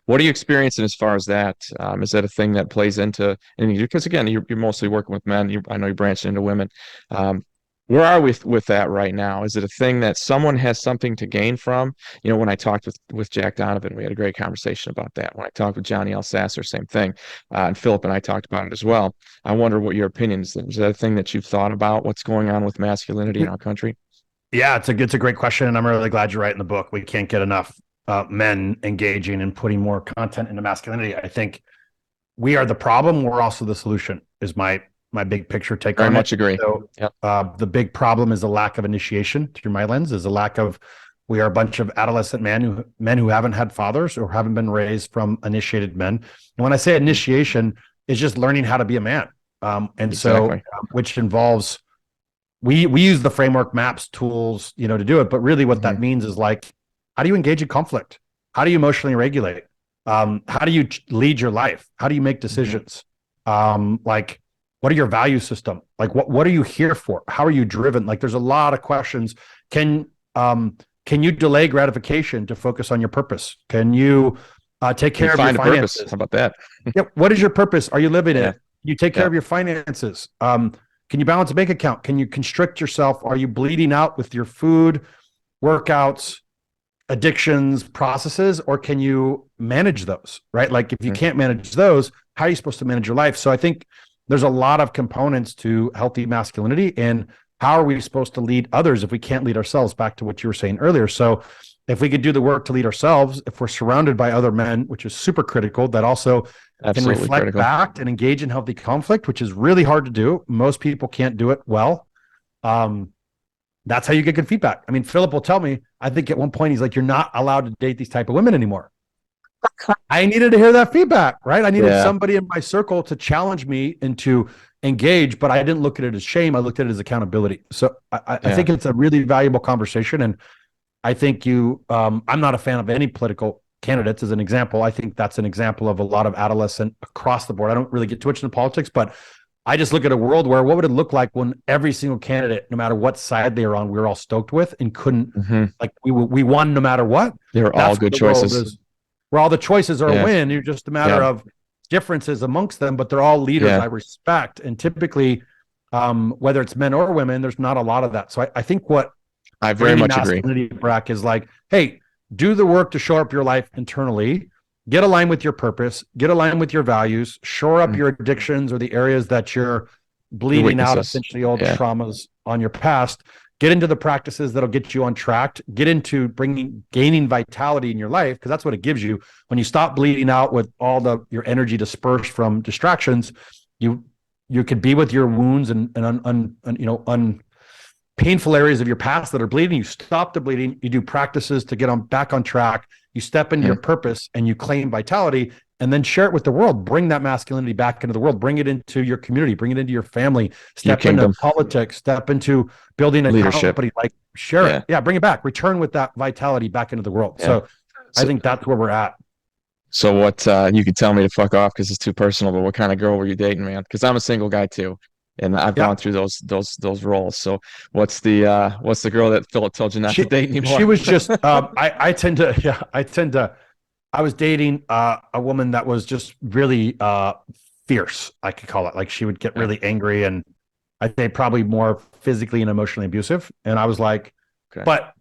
What are you experiencing as far as that? Is that a thing that plays into, and because again, you're mostly working with men. I know you're branching into women. Um, where are we with that right now? Is it a thing that someone has something to gain from? You know, when I talked with Jack Donovan, we had a great conversation about that. When I talked with Johnny L. Sasser, same thing. And Philip and I talked about it as well. I wonder what your opinion is. Is that a thing that you've thought about? What's going on with masculinity in our country? Yeah, it's a great question, and I'm really glad you're writing the book. We can't get enough men engaging and putting more content into masculinity. I think we are the problem. We're also the solution. Is my big picture take Very on much it. agree. So Yep. the big problem is a lack of initiation. Through my lens, is a lack of. We are a bunch of adolescent men who haven't had fathers or haven't been raised from initiated men. And when I say initiation, it's just learning how to be a man. And so, Exactly. which involves we use the framework maps tools, to do it. But really what Hmm. that means is like, how do you engage in conflict? How do you emotionally regulate? How do you lead your life? How do you make decisions? Like, what are your value system? Like, what are you here for? How are you driven? Like, there's a lot of questions. Can you delay gratification to focus on your purpose? Can you take Can you care of your find a purpose? finances? How about that? Yeah. What is your purpose? Are you living Yeah. it? Can you take care Yeah. of your finances? Can you balance a bank account? Can you constrict yourself? Are you bleeding out with your food, workouts, addictions, processes, or can you manage those? Right? Like, if you Mhm. can't manage those, how are you supposed to manage your life? So I think there's a lot of components to healthy masculinity, and how are we supposed to lead others if we can't lead ourselves? Back to what you were saying earlier. So if we could do the work to lead ourselves, if we're surrounded by other men, which is super critical, that also can Absolutely reflect critical. back and engage in healthy conflict, which is really hard to do. Most people can't do it well. Um, that's how you get good feedback. I mean, Philip will tell me, I think at one point he's like, you're not allowed to date these type of women anymore. I needed to hear that feedback, right? I needed Yeah. somebody in my circle to challenge me and to engage, but I didn't look at it as shame. I looked at it as accountability. So I Yeah. think it's a really valuable conversation. And I think I'm not a fan of any political candidates as an example. I think that's an example of a lot of adolescent across the board. I don't really get too much into politics, but I just look at a world where what would it look like when every single candidate, no matter what side they were on, we were all stoked with and couldn't, Hmm. like, we won no matter what. They were all That's good what the world choices. is, where all the choices are a Yeah. win. You're just a matter Yeah. of differences amongst them, but they're all leaders Yeah. I respect. And typically, whether it's men or women, there's not a lot of that. So I think what I very bringing much agree. masculinity back is like, hey, do the work to shore up your life internally, get aligned with your purpose, get aligned with your values, shore up Mm. your addictions or the areas that you're Your bleeding out, weaknesses. essentially old Yeah. traumas on your past. Get into the practices that'll get you on track. Get into gaining vitality in your life, because that's what it gives you when you stop bleeding out with all your energy dispersed from distractions. You could be with your wounds and painful areas of your past that are bleeding. You stop the bleeding. You do practices to get back on track. You step into Yeah. your purpose and you claim vitality, and then share it with the world. Bring that masculinity back into the world. Bring it into your community. Bring it into your family. Your Step into kingdom. politics. Step into building a Leadership. company. Like, share it. Yeah. Yeah, bring it back. Return with that vitality back into the world. Yeah. So I So, think that's where we're at. so what, you can tell me to fuck off because it's too personal, but what kind of girl were you dating, man? Because I'm a single guy too. And I've Yeah. gone through those roles. So what's the girl that Philip told you not to She date she anymore? was just I was dating a woman that was just really fierce, I could call it. Like, she would get Yeah. really angry, and I'd say probably more physically and emotionally abusive. And I was like, Okay. but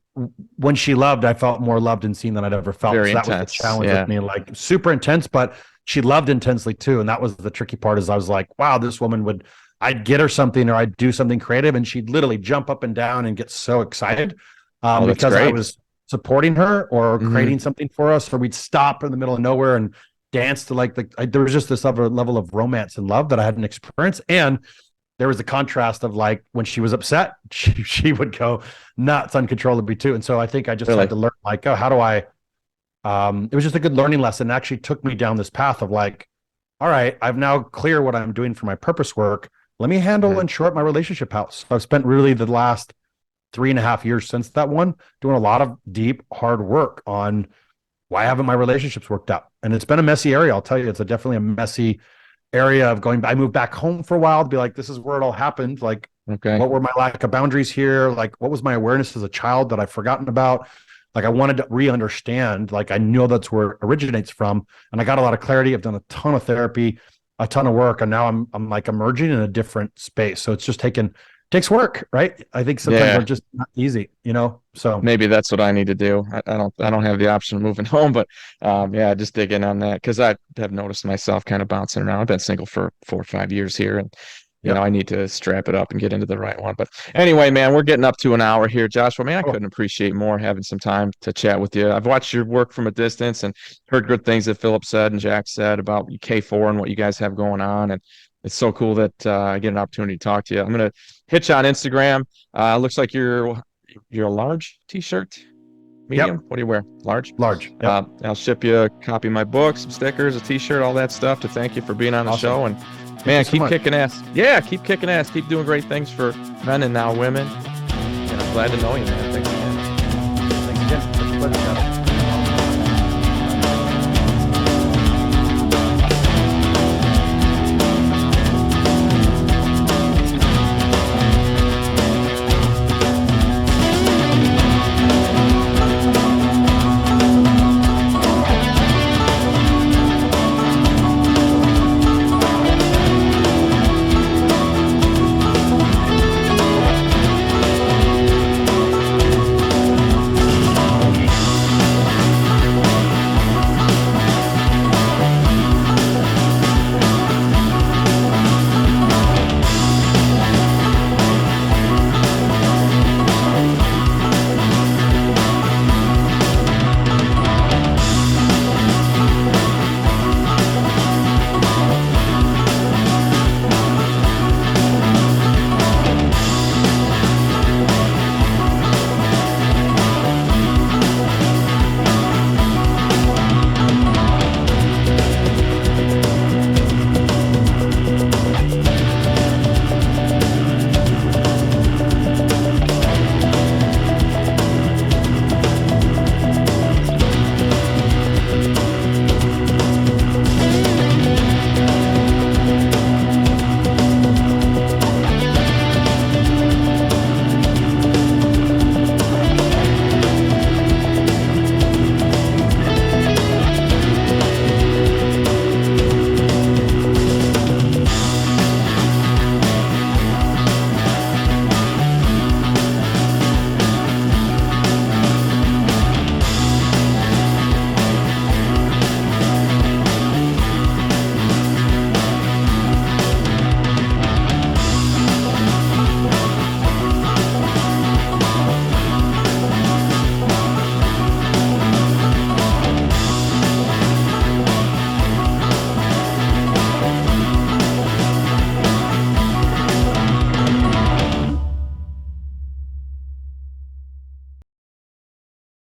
when she loved, I felt more loved and seen than I'd ever felt. Very So that was the intense. challenge Yeah. with me, like super intense, but she loved intensely too. And that was the tricky part, is I was like, wow, this woman I'd get her something or I'd do something creative, and she'd literally jump up and down and get so excited Oh, that's because I great. was supporting her or Mhm. creating something for us, or we'd stop in the middle of nowhere and dance to there was just this other level of romance and love that I hadn't experienced. And there was the contrast of, like, when she was upset, she would go nuts uncontrollably too. And so I think I just Really? had to learn, like, oh, how do I, it was just a good learning lesson. It actually took me down this path of like, all right, I've now clear what I'm doing for my purpose work. Let me handle Mhm. and short my relationship house. I've spent really the last 3.5 years since that one doing a lot of deep, hard work on why haven't my relationships worked out? And it's been a messy area. I'll tell you, it's definitely a messy area of going. I moved back home for a while to be like, this is where it all happened. Like, Okay. what were my lack of boundaries here? Like, what was my awareness as a child that I've forgotten about? Like I wanted to re-understand, like I know that's where it originates from. And I got a lot of clarity. I've done a ton of therapy, a ton of work, and now I'm like emerging in a different space. So it's just takes work, right? I think sometimes Yeah. they're just not easy, you know? So Maybe that's what I need to do. I don't have the option of moving home, but yeah, just dig in on that because I have noticed myself kind of bouncing around. I've been single for 4 or 5 years here, and yep. I need to strap it up and get into the right one. But anyway, man, we're getting up to an hour here, Joshua. Man, I Cool. couldn't appreciate more having some time to chat with you. I've watched your work from a distance and heard good things that Philip said and Jack said about K4 and what you guys have going on, and it's so cool that I get an opportunity to talk to you. I'm gonna hit you on Instagram. Looks like you're a large t-shirt, medium. Yep. What do you wear? Large. Large. Yep. I'll ship you a copy of my book, some stickers, a t-shirt, all that stuff to thank you for being on the Awesome. show. And Thank man, you so keep much. kicking ass. Yeah, keep kicking ass. Keep doing great things for men and now women. And I'm glad to know you, man.